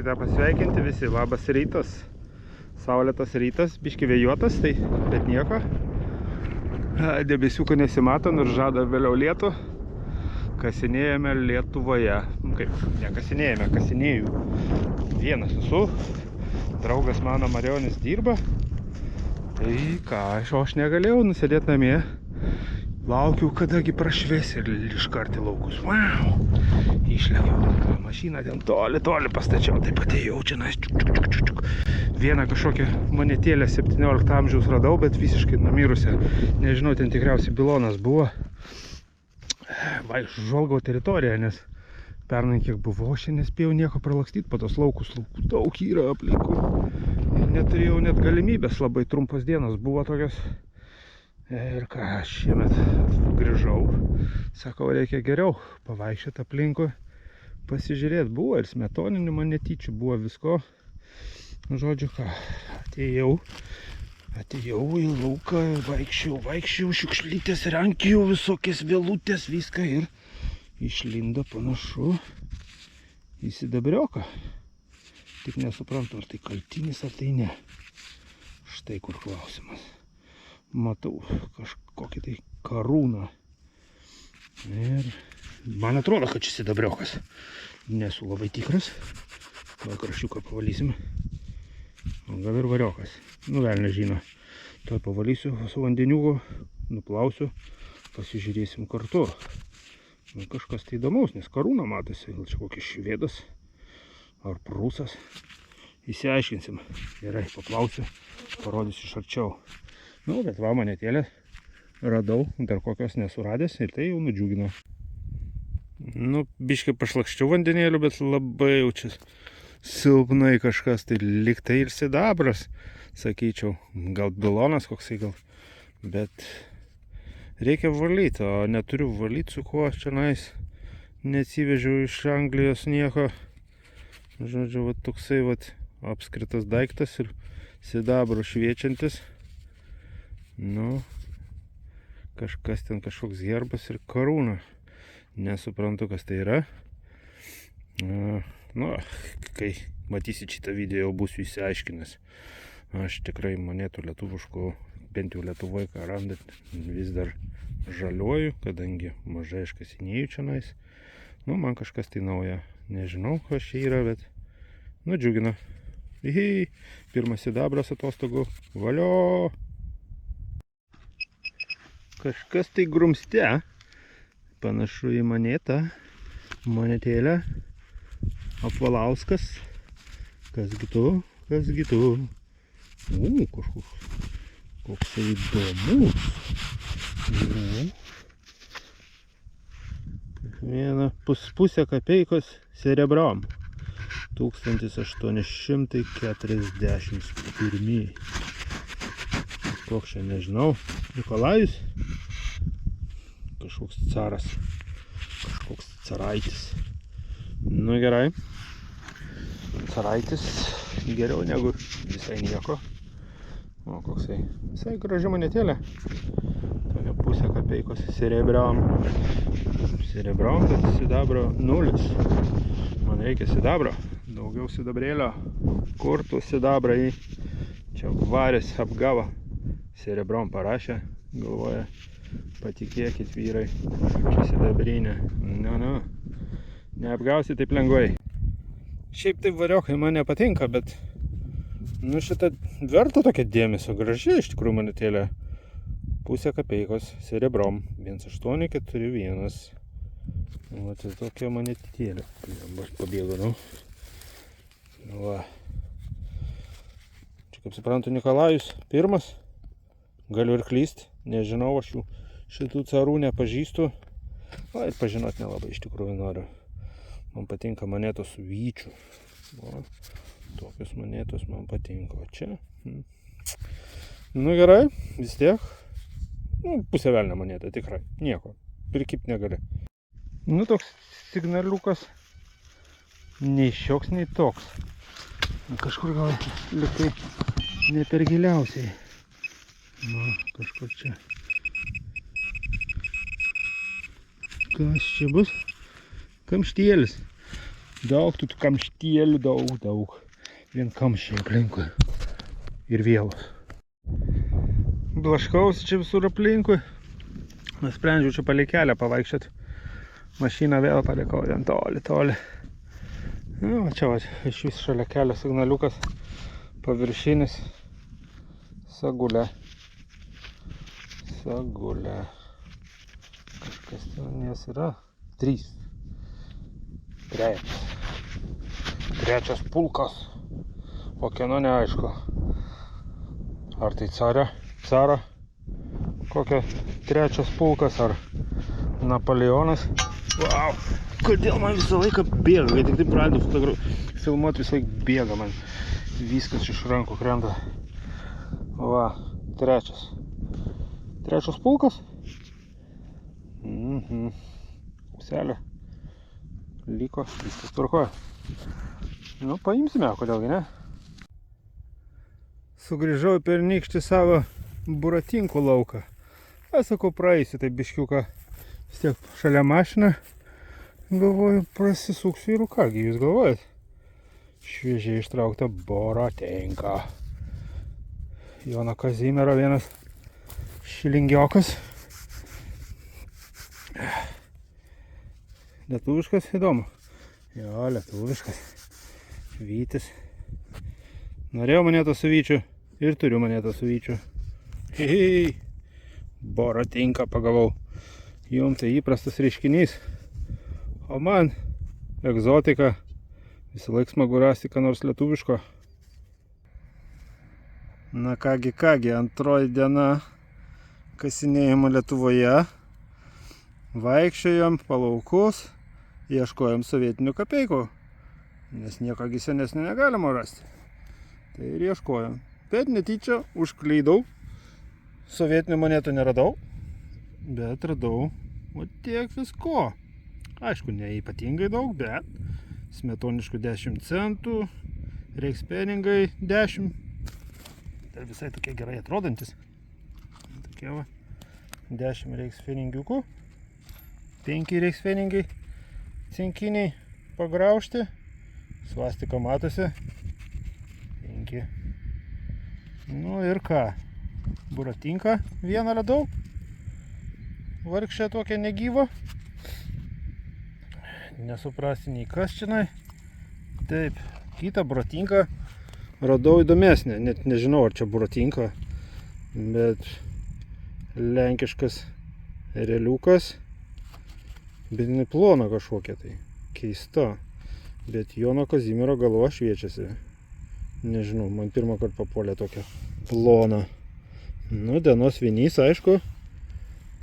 Leiskite pasveikinti visi, labas rytas. Saulėtas rytas, biški vėjuotas, tai bet nieko. Debesiuko nesimato, nors žada vėliau lietų. Kasinėjame Lietuvoje. Kaip, nekasinėjame, kasinėjų. Vienas esu. Draugas mano Marionis dirba. Tai ką, aš negalėjau nusėdėti namie. Laukiau, kadagi prašvės ir iškart į laukus. Wow! Išlėkiau. Mašiną ten toli pastačiau. Taip atėjau čia. Vieną kažkokią monetėlę 17 amžiaus radau, bet visiškai numirusią. Nežinau, ten tikriausiai bilonas buvo. Žvalgau teritoriją, nes pernai kiek buvo, aš nespėjau nieko pralakstyti po tos laukus. Laukų daug yra aplinkui. Neturėjau net galimybės, labai trumpos dienos buvo tokios. Ir ką, šiemet grįžau, sakau, reikia geriau pavaikščioti aplinkui, pasižiūrėti. Buvo ir smetoninių monetyčių, buvo visko. Žodžiu, ką, atėjau į lauką, vaikščiau, šiukšlytės, rankijau, visokias vėlutės, viską ir išlindo panašu į sidabrioką. Tik nesuprantu, ar tai kaltinis, ar tai ne. Štai kur klausimas. Matau kažkokį tai karūną. Ir man atrodo, kad šis sidabriokas. Nesu labai tikras. Gal kraščiuką pavalysim. Gal ir variokas. Nu, velnias žino. Tuo pavalysiu su vandeniuku, nuplausiu, pasižiūrėsim kartu. Nu, kažkas tai įdomaus, nes karūna matosi. Gal čia kokis švedas ar prūsas. Įsiaiškinsim. Gerai, paplausiu, parodysiu iš arčiau. Nu, bet va, monetėlę radau, dar kokios nesuradęs ir tai jau nudžiugino. Nu, biškai pašlakščiau vandenėlių, bet labai jau čia silpnai kažkas, tai lyg tai ir sidabras, sakyčiau. Gal bilonas koksai gal, bet reikia valyti, o neturiu valyti su kuo čia nais. Neatsivežiau iš Anglijos nieko. Žodžiu, va toksai va apskritas daiktas ir sidabro šviečiantis. Nu, kažkas ten, kažkoks herbas ir karūna. Nesuprantu, kas tai yra. Nu, kai matysit šitą video, jau būsiu įsiaiškinęs. Aš tikrai monėtų lietuviškų, bent jau Lietuvoje, ką randat, vis dar žaliuoju, kadangi mažai aš kasinėjau čionais. Nu, man kažkas tai nauja. Nežinau, kas čia yra, bet nudžiugino. Pirmas sidabras atostogų. Valio! Kažkas tai grumste, panašu į monetą, monetėlę, apvalauskas, kasgi tu, koks įdomus, viena pusė kapeikos serebrom, 1841, koks čia nežinau, Nikolajus, kažkoks caras, kažkoks caraitis. Nu gerai, caraitis geriau negu visai nieko. O koksai, visai graži monetėlė. Tokia pusė kapeikos serebrom, bet sidabro 0. Man reikia sidabro, daugiau sidabrėlio. Kur tu sidabrai? Čia varis apgavo. Serebrom parašė, galvoja, patikėkit vyrai, čia sidabrinė. Nu, neapgausi taip lengvai. Šiaip taip variokai man nepatinka, bet nu šitą verta tokia dėmesio, graži iš tikrųjų monetėlė. Pusė kapeikos serebrom, 1841. Va, tai tokia monetėlė. Aš pabėgu, nu. Va. Čia, kaip suprantu, Nikolajus pirmas. Galiu ir klyst, nežinau, aš jų šitų carų nepažįstu. Na, ir pažinot nelabai iš tikrųjų noriu. Man patinka monetos su vyčiu. O, tokios monetos man patinka. O čia? Nu gerai, vis tiek. Nu, pusė velnio moneta, tikrai. Nieko. Prikipt negali. Nu, toks signaliukas. Nei šioks, nei toks. Kažkur gal likai ne per giliausiai. Nu, kažkur čia. Kas čia bus? Kamštėlis. Daug tų kamštėlių, daug. Vien kamščiai aplinkui. Ir vėlos. Blaškausi čia visur aplinkui. Nusprendžiau čia palei kelią pavaikščiot. Mašiną vėl palikau ten toli. Nu, čia va, iš vis šalia kelio signaliukas paviršinis. Sagulė. Kažkas tenais yra. 3. Trečias pulkas. O kieno neaišku. Ar tai cara? Kokia trečias pulkas ar Napoleonas? Wow! Kodėl man visą laiką bėga? Kai tik tai pradedu filmuoti, visą laiką bėga man. Viskas iš rankų krenta. Va, trečias pulkas. Puselė. Liko, viskas tvarkoja. Nu, paimsime, kodėlgi ne? Sugrįžau pernykštį savo buratinkų lauką. Aš sakau, praeisiu tai biškiuką vis tiek šalia mašiną. Galvoju, prasisuksiu ir kągi, jūs galvojat? Šviežiai ištraukta buratinka. Jono Kazimiero vienas šilingiokas. Lietuviškas, įdomu. Jo, lietuviškas. Vytis. Norėjau monetą su vyčiu ir turiu monetą su vyčiu. Hei, buratinką pagavau. Jums tai įprastas reiškinys. O man egzotika. Visą laiką smagu rasti ką nors lietuviško. Na kągi, antroji diena kasinėjimo Lietuvoje. Vaikščiojom po laukus, ieškojom sovietinių kapeikų, nes nieko senesnio negalima rasti. Tai ir ieškojom. Bet netyčia užklydau, sovietinių monetų neradau, bet radau o tiek visko. Aišku, ne ypatingai daug, bet smetoniškų 10 centų, reichspeningai 10. Tai visai tokie gerai atrodantis. Tokie va, 10 reichspeningiukų. 5 reichspeningai cinkiniai pagraužti. Svastika matosi. 5. Nu ir ką? Buratinką vieną radau. Vargšė tokia negyva. Nesuprasti nei kas čionai. Taip, kitą buratinką radau įdomesnė. Net nežinau, ar čia buratinka, bet lenkiškas ereliukas. Bet jinai plona kažkokia tai. Keista. Bet Jono Kazimiero galva šviečiasi. Nežinau, man pirmą kartą papuolė tokia plona. Nu, dienos vinys, aišku.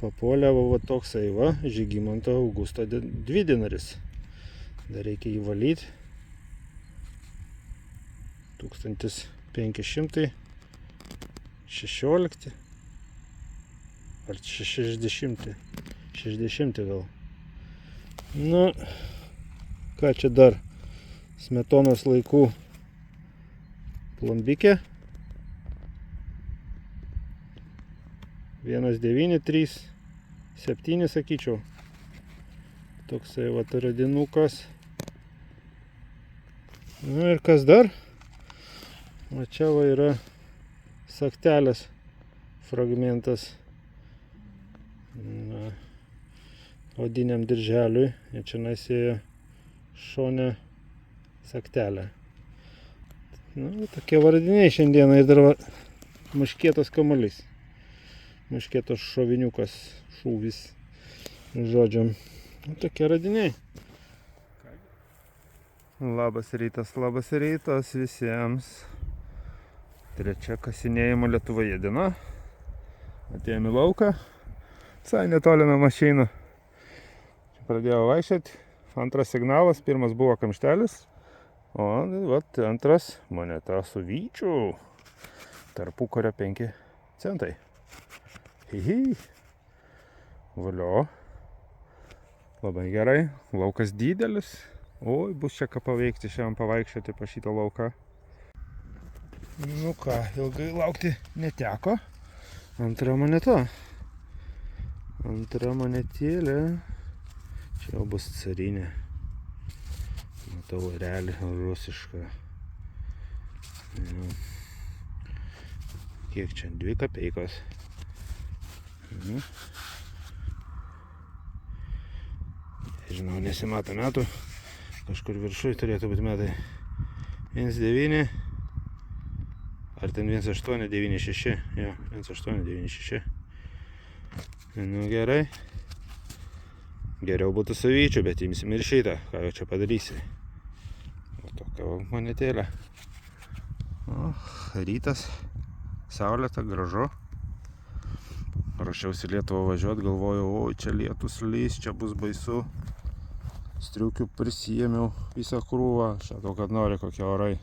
Papuolė va toksai va, Žygimanto Augusto dvidinaris. Dar reikia jį valyti. 1516 ar 60 gal. Nu, ką čia dar? Smetonos laikų plombikė. 1937, sakyčiau. Toksai va radinukas. Nu ir kas dar? O čia va yra sagtelės fragmentas. Na, odiniam dirželiui. Ir čia nasėjo šone sagtelę. Nu, tokie vardiniai šiandieną. Ir dar va, muškėtos kamuolys. Muškėtos šoviniukas, šūvis. Žodžiam. Nu, tokie radiniai. Labas rytas visiems. Trečia kasinėjimo Lietuvoje diena. Atėjom į lauką. Visai netoli nuo mašinų. Čia pradėjau vaikščioti. Antras signalas. Pirmas buvo kamštelis. O vat antras moneta su vyčiu. Tarpukario 5 centai. Hihi. Valio. Labai gerai. Laukas didelis. Oi, bus čia ką paveikti šiandien pavaikščioti po šitą lauką. Nu ką, ilgai laukti neteko. Antra moneta. Antra monetėlė. Čia jau bus carinė. Taurelė rusiška. Kiek čia? 2 kapeikos. Žinau, nesimato metų. Kažkur viršui turėtų būti metai 1,9. Ar ten 1,896? Jo, 1,896. Nu gerai. Geriau būtų savyčių, bet imsim ir šitą. Ką jau čia padarysi? O tokia monetėlė. O, rytas. Saulėta, gražu. Ruošiausi Lietuvą važiuoti, galvojau, oi, čia lietus lys, čia bus baisu. Striukių prisijėmiau visą krūvą. Šitau, kad nori kokie orai.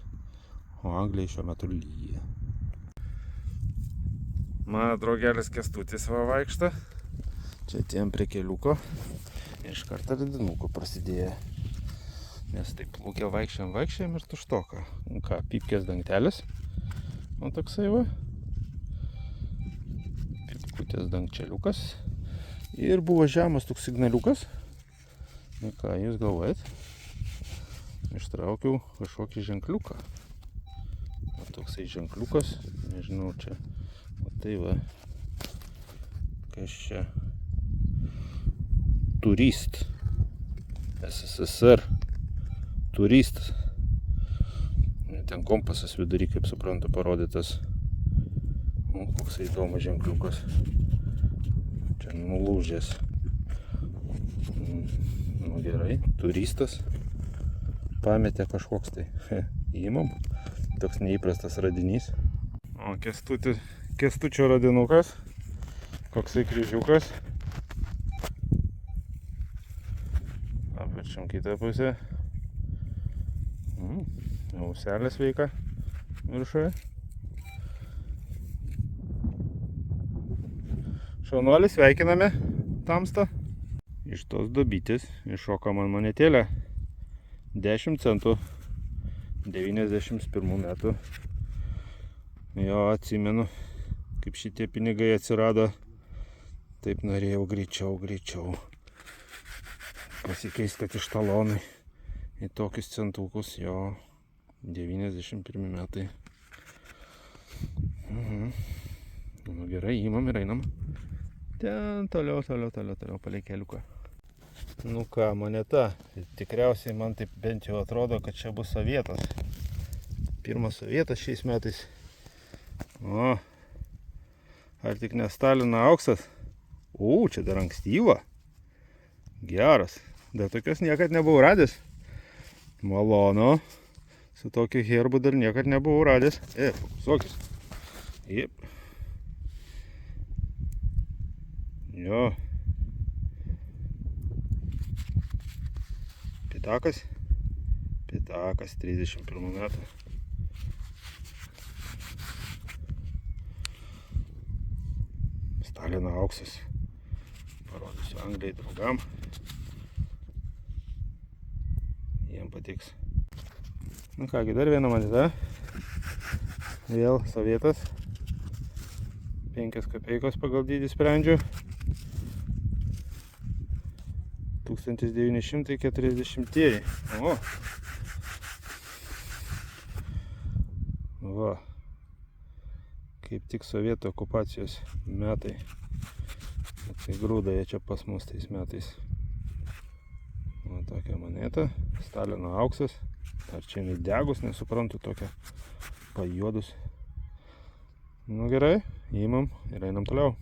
O Anglijai šiuo metu lyja. Mano draugelis Kęstutis va vaikšta. Čia tiem prie keliuko. Iš karto radinukų prasidėjo. Nes taip plūkė vaikščiam ir tuštoka. Ką, pypkės dangtelis. O toksai va. Pypkutės dangčeliukas. Ir buvo žemas toks signaliukas. Nu ką, jūs galvojat? Ištraukiau kažkokį ženkliuką. O toksai ženkliukas. Nežinau čia. O tai va. Kas čia? Turist. SSSR. Turistas. Ten kompasas vidury, kaip suprantu, parodytas. O, koksai įdomus ženkliukas. Čia nulūžęs. Nu gerai, turistas. Pametė kažkoks tai. Įmam. Toks neįprastas radinys. O Kęstučio radinukas. Koksai kryžiukas. Apačiam kitą pusę. Auselė sveika viršuje. Šaunuolis, sveikiname tamstą. Iš tos dubytės iššoka man monetėlė 10 centų 91 metų. Jo, atsimenu, kaip šitie pinigai atsirado. Taip norėjau greičiau pasikeisti, kad iš talonai į tokius centukus. Jo, 91 metai. Nu gerai, įmam ir einam. Ten toliau palei keliuką. Nu ką, moneta. Tikriausiai man taip bent jau atrodo, kad čia bus sovietas. Pirmas sovietas šiais metais. O, ar tik ne Stalino auksas? O, čia dar ankstyva. Geras. Dar tokios niekad nebuvau radęs. Malonu. Su tokiu herbu dar niekad nebuvau radęs. Fokusuokis. Jep. Jo. Pitakas. Pitakas 31 metų. Stalino auksas. Parodysiu Anglijai draugam. Jiem patiks. Nu kągi, dar viena moneta. Vėl sovietas. 5 kapeikos pagal dydį sprendžiu. 1940. O. Va. Kaip tik sovietų okupacijos metai. Tai grūda jie čia pas mus tais metais. O tokia moneta. Stalino auksas. Ar čia jinai degus, nesuprantu, tokia pajuodus. Nu gerai, įmam ir einam toliau.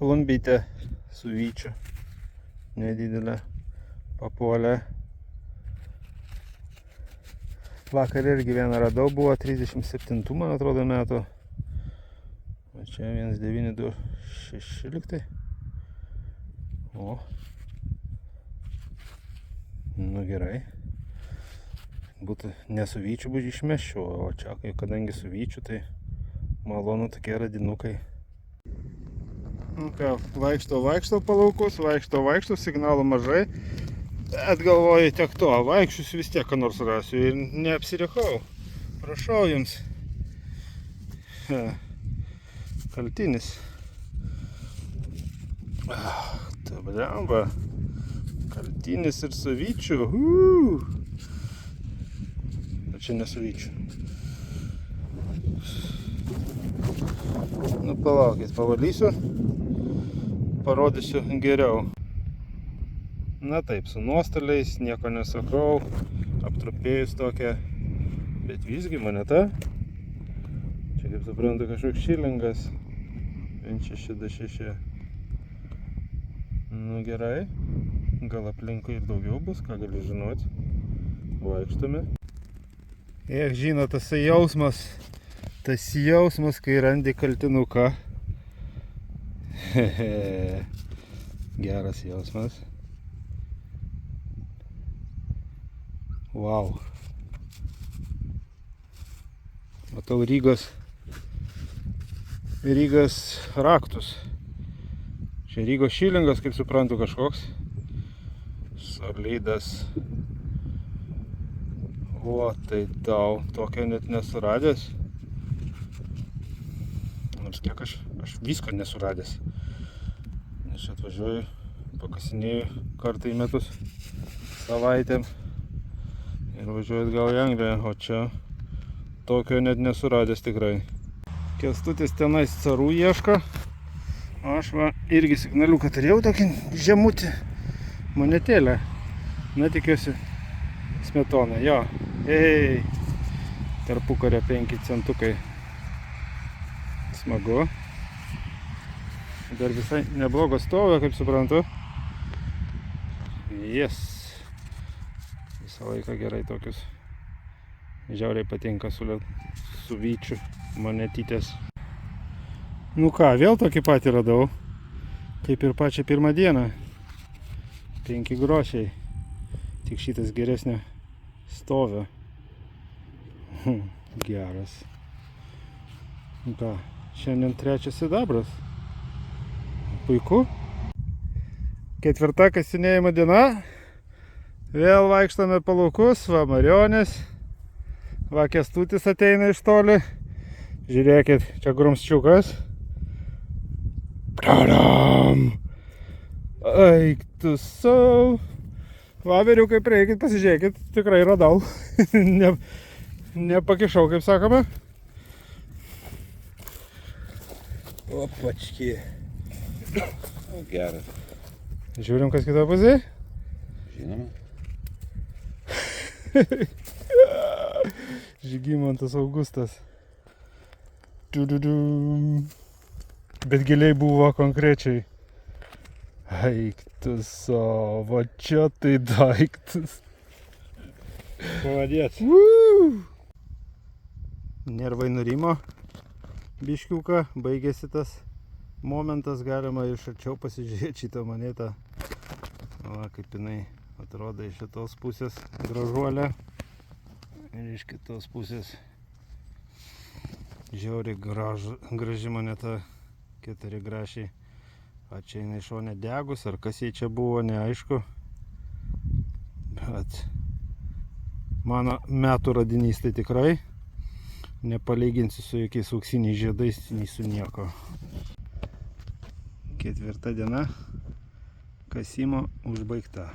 Plumbytė su vyčiu. Nedidelė papuolė. Vakar irgi vieną radau, buvo 37, man atrodo, metų. O čia 1926 liktai. O. Nu gerai. Būtų nesuvyčių būtų išmeščiau, o čia, kadangi suvyčių, tai malonu tokie radinukai. Nu ką, vaikštau palaukus, vaikštau, signalų mažai. Bet galvoju, tiek to, vaikščius vis tiek ką nors rasiu ir neapsirikau. Prašau jums. Kaltinis. Ta blemba. Kaltinis ir su vyčiu. Čia ne su vyčiu. Nu, palaukit, pavalysiu. Parodysiu geriau. Na taip, su nuostoliais, nieko nesakau. Aptrupėjus tokia. Bet visgi moneta. Čia, kaip suprantu, kažkoks šilingas. 1626. Nu gerai. Gal aplinkui ir daugiau bus, ką gali žinoti. Vaikštome. Žinot, tas jausmas, kai randi kaltinuką. Geras jausmas. Wow. Matau Rygos raktus. Čia Rygos šilingas, kaip suprantu, kažkoks. Solidas. O, tai tau, tokio net nesuradęs. Nors kiek aš visko nesuradęs. Nes atvažiuoju, pakasinėju kartą į metus, savaitėm. Ir važiuoju atgal į Angliją, o čia tokio net nesuradęs tikrai. Kęstutis tenais carų ieško. Aš va irgi signaliuką turėjau tokį žemutį monetėlę. Na, tikiuosi Smetona, jo. Tarpukario 5 centukai. Smagu. Dar visai neblogo stovio, kaip suprantu. Yes. Visą laiką gerai tokius. Žiauriai patinka su vyčiu monetytės. Nu ką, vėl tokį patį radau. Kaip ir pačią pirmą dieną. 5 grošiai. Tik šitas geresnio stovio. Geras. Nu ką, šiandien 3 sidabras. Puiku. 4 kasinėjimo diena. Vėl vaikštame po laukus. Va Marionės. Va Kęstutis ateina iš toli. Žiūrėkit, čia grumsčiukas. Tadam! Eik tu sau. Va, vyriukai, prieikit, pasižiūrėkit, tikrai radau. Nepakišau, kaip sakome. Opački. Geras. Žiūrim, kas kitą pusė. Žinoma. Žygimantas Augustas. Bet giliai buvo konkrečiai. Eik tu savo, čia tai daiktas. Pavadėt. Nervai nurimo. Biškiuką, baigėsi tas momentas, galima iš arčiau pasižiūrėti šitą monetą. Va, kaip jinai atrodo iš šitos pusės gražuolė. Ir iš kitos pusės žiauriai graži moneta, 4 grašiai. A čia jinai šone degus, ar kas jai čia buvo, neaišku. Bet mano metų radinys tai tikrai. Nepalyginsiu su jokiais auksiniais žiedais, nei su nieko. 4 diena kasimo užbaigta.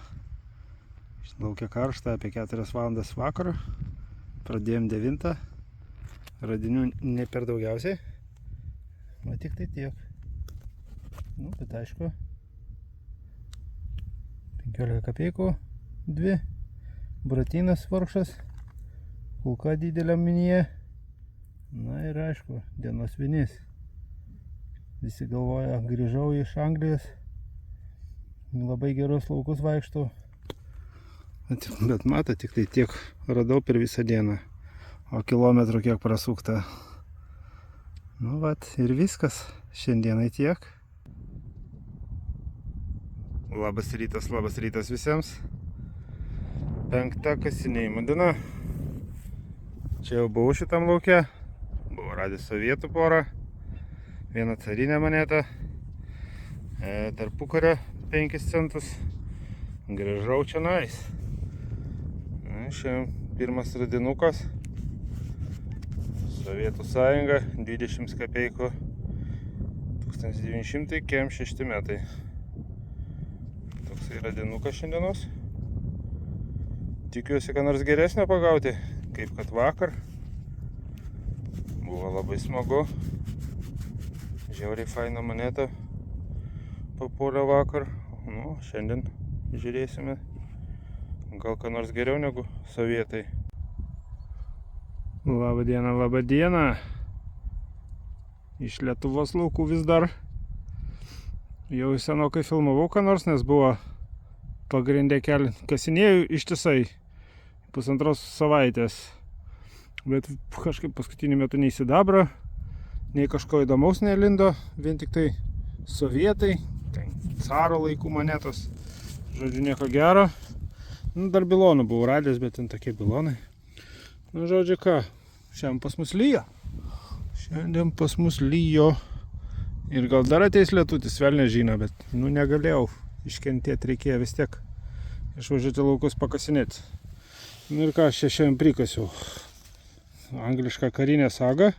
Laukia karšta, apie 4 valandas vakaro. Pradėjom 9. Radinių ne per daugiausiai. O tik tai tiek. Nu, bet aišku. 15 kapeikų. 2. Bratinas vargšas. Kulka didelė minyje. Na ir aišku, dienos vinys. Visi galvoja, grįžau iš Anglijos. Labai gerus laukus vaikštau. Bet mato, tik tai tiek radau per visą dieną. O kilometrų kiek prasukta. Nu vat, ir viskas. Šiandienai tiek. Labas rytas visiems. 5 kasinėjimo diena. Čia jau buvau šitam lauke. Buvau radęs sovietų porą. Vieną carinę monetą. Tarpukario 5 centus. Grįžau čia nais. Šiandien pirmas radinukas. Sovietų sąjunga, 20 kapeikų. 1906 metai. Toks Toks yra dienukas šiandienos. Tikiuosi, ką nors geresnio pagauti, kaip kad vakar. Buvo labai smagu. Žiauriai faina moneta papuolė vakar. Nu, šiandien žiūrėsime. Gal ką nors geriau negu sovietai. Labą dieną, labą dieną. Iš Lietuvos laukų vis dar. Jau senokai filmavau ką nors, nes buvo pagrindė kasinėjau ištisai 1,5 savaitės. Bet kažkaip paskutiniu metu nei sidabro, nei kažko įdomaus nelindo, vien tik tai sovietai, caro laikų monetos. Žodžiu, nieko gero. Nu, dar bilonų buvau radęs, bet ten tokie bilonai. Nu, žodžiu, ką, šiandien pas mus lyjo. Šiandien pas mus lyjo. Ir gal dar ateis lietutis, velnė žino, bet nu negalėjau iškentėti, reikėjo vis tiek išvažiuoti laukus pakasinėti. Nu ir ką, aš čia šiandien prikasiau. Anglišką karinę sagą.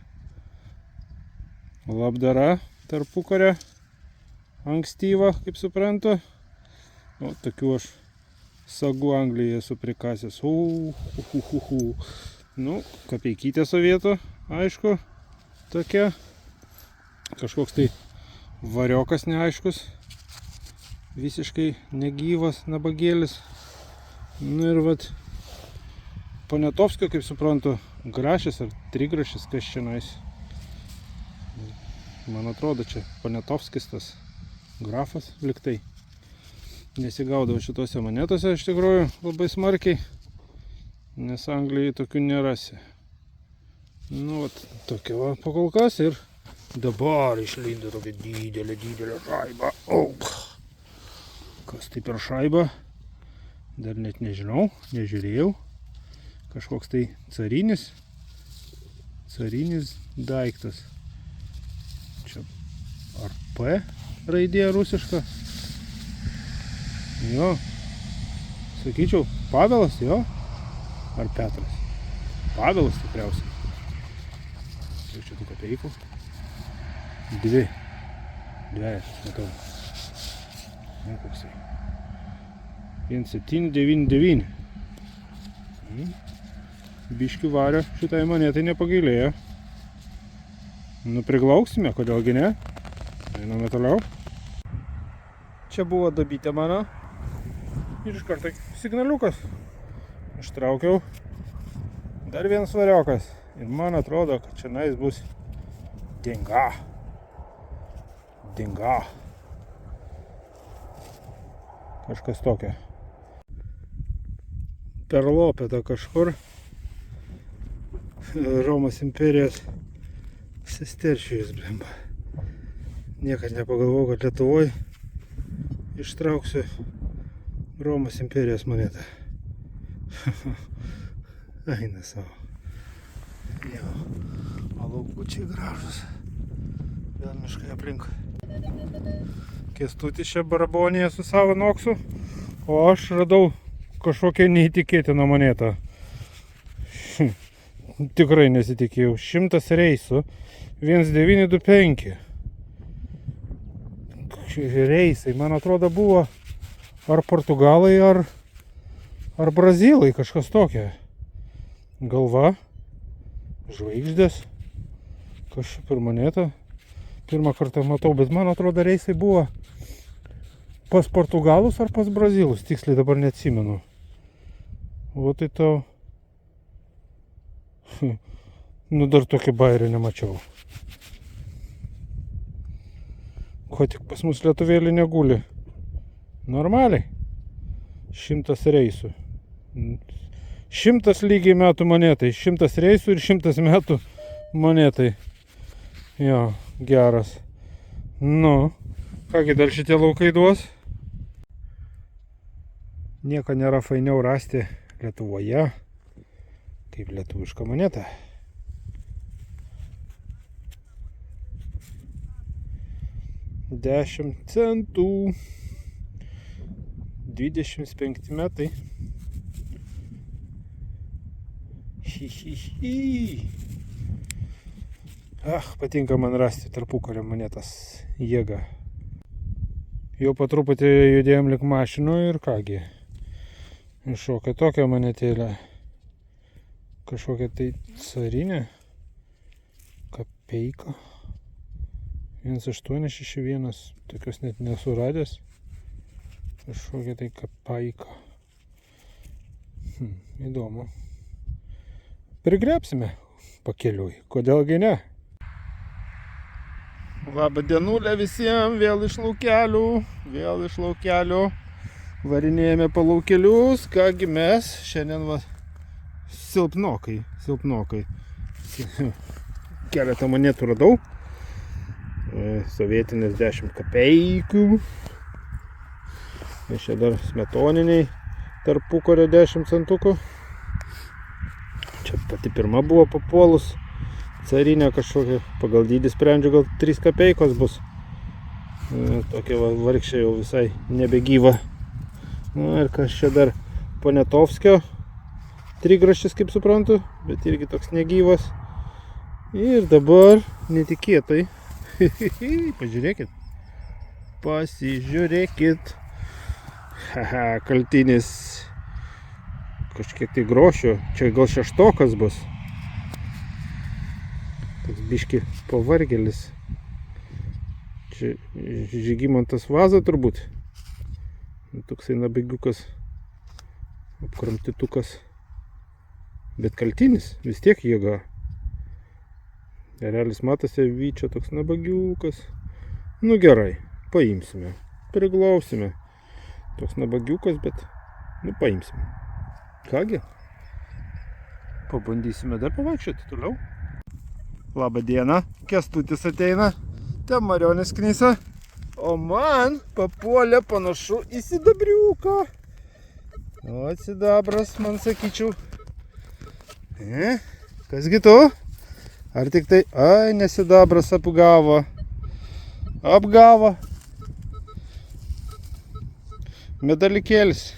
Labdara tarpukario. Ankstyva, kaip suprantu. O, tokių aš sagų Anglijoje esu prikasęs. Nu, kapeikytė sovietų, aišku, tokia. Kažkoks tai variokas neaiškus. Visiškai negyvas nabagėlis. Nu ir vat Poniatovskio, kaip suprantu, grašis ar trigrašis, kas čia nais. Man atrodo, čia Poniatovskis tas grafas liktai. Nesigaudavau šitose monetose iš tikrųjų labai smarkiai, nes Anglijoje tokių nerasi. Nu, vat, tokia va pakolkas ir dabar išlindo tokia didelė šaiba. Kas tai per šaibą? Dar net nežinau, nežiūrėjau. Kažkoks tai carinis daiktas. Čia ar P raidė rusiška? Jo. Sakyčiau, Pavelas, jo? Ar Petras? Pavelas tikriausiai. Kiek čia tų kapeikų? Dvejas, matau. Ne, koksai. 1799. Biškių vario šitai monetai nepagailėjo. Nu, priglauksime, kodėlgi ne. Einame toliau. Čia buvo dabytė mano. Ir iš karto signaliukas. Ištraukiau. Dar vienas variokas. Ir man atrodo, kad čia nais bus dinga. Kažkas tokio. Per Lopetą kažkur. Romos imperijos sesterčius, blemba. Niekad nepagalvojau, kad Lietuvoje ištrauksiu Romos imperijos monetą. Eina savo. Jo, laukučiai gražus. Vėl miškai aplink. Kęstutis čia barabonėje su savo noksu, o aš radau kažkokią neįtikėtiną monetą. Tikrai nesitikėjau. 100 reisų. 1925. Reisai, man atrodo, buvo ar portugalai, ar brazilai, kažkas tokia. Galva, žvaigždės. Kas čia per monetą? Pirmą kartą matau, bet man atrodo, reisai buvo pas portugalus ar pas brazilus. Tiksliai dabar neatsimenu. O tai tau... Nu, dar tokį bairį nemačiau. Ko tik pas mus lietuvėlį neguli. Normaliai. 100 reisų. 100 lygiai metų monetai. 100 reisų ir 100 metų monetai. Jo, geras. Nu, kągi dar šitie laukai duos? Nieko nėra fainiau rasti Lietuvoje kaip lietuviška moneta. 10 centų. 25 metai. Patinka man rasti tarpukario monetas jėgą. Jau po truputį judėjom lik mašinų ir kągi. Iššokia tokia monetėlė. Kažkokia tai carinė. Kapeika. 1861. Tokios net nesuradęs. Kažkokia tai kapaika. Įdomu. Prigrebsime pakeliui. Kodėlgi ne? Labą dienulę visiems. Vėl iš laukelių. Varinėjame po laukelius. Kągi mes šiandien va silpnokai. Keletą monetų radau. Sovietinės 10 kapeikų. Ir čia dar smetoniniai tarpukario 10 centukų. Čia pati pirma buvo papuolus. Carinė kažkokia, pagal dydį sprendžiu, gal 3 kapeikos bus. Tokia va, vargšė jau visai nebegyva. Ir kas čia dar Poniatovskio trigrašis, kaip suprantu, bet irgi toks negyvas. Ir dabar netikėtai. Pasižiūrėkit. Kaltinis kažkiek tai grošio. Čia gal 6 bus. Toks biški pavargelis. Čia Žygimantas Vaza turbūt. Toksai nabagiukas. Apkramtitukas. Bet kaltinis vis tiek jėga. Realis matosi vyčio toks nabagiukas. Nu gerai, paimsime. Priglausime. Toks nabagiukas, bet paimsime. Kągi? Pabandysime dar pavaikščioti toliau. Labą dieną. Kęstutis ateina. Ten Marionis knisa. O man papuolė panašu į sidabriuką. O sidabras, man sakyčiau. Kasgi tu? Ar tik tai, nesidabras apgavo. Medalikėlis.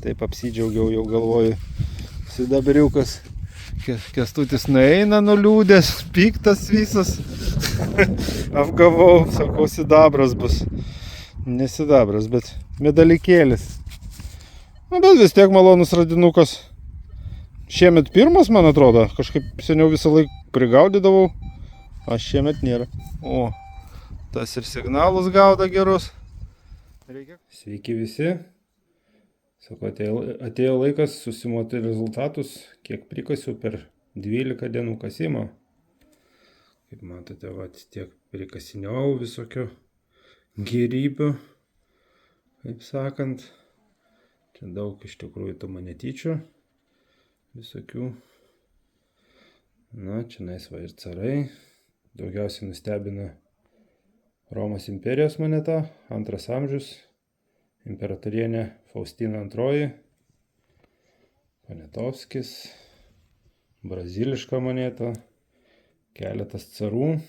Taip apsidžiaugiau, jau galvoju. Sidabriukas. Kęstutis nueina nuliūdęs, piktas visas. Apgavau, sakau, sidabras bus. Ne sidabras, bet medalikėlis. Bet vis tiek malonus radinukas. Šiemet pirmas, man atrodo, kažkaip seniau visą laiką prigaudydavau, o šiemet nėra. O, tas ir signalus gauda gerus. Sveiki visi. Sako, atėjo laikas susimoti rezultatus, kiek prikasiu per 12 dienų kasimo. Kaip matote, tiek prikasiniau visokio gėrybių, kaip sakant. Čia daug iš tikrųjų tų monetyčių. Visokių. Na, čia naisva ir carai. Daugiausiai nustebina Romos imperijos moneta, 2 amžius, imperatorienė Faustina II, Poniatovskis, braziliška moneta, keletas carų.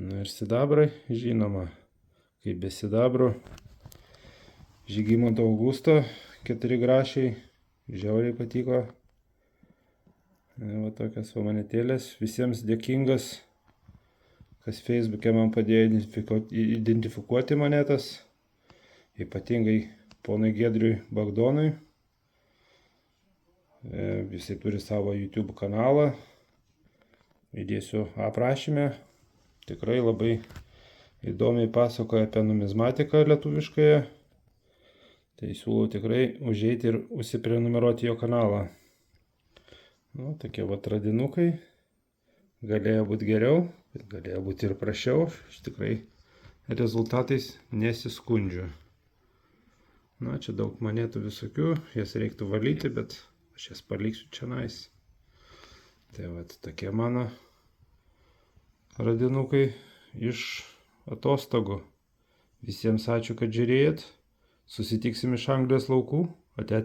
Na ir sidabrai, žinoma, kaip be sidabro. Žygimanto Augusto 4 grašiai. Žiauriai patiko. Va tokias monetėlės. Visiems dėkingas, kas Facebook'e man padėjo identifikuoti monetas. Ypatingai ponui Giedriui Bagdonui. Jisai turi savo YouTube kanalą. Įdėsiu aprašyme. Tikrai labai įdomiai pasakoja apie numizmatiką lietuviškąją. Tai siūlau tikrai užeiti ir užsiprenumeruoti jo kanalą. Nu, tokie radinukai. Galėjo būti geriau, bet galėjo būti ir prašiau. Aš tikrai rezultatais nesiskundžiu. Na, čia daug monetų visokių. Jas reiktų valyti, bet aš jas paliksiu čionais. Tai tokie mano radinukai iš atostogų. Visiems ačiū, kad žiūrėjot. Susitiksim iš Anglijos laukų. Ate.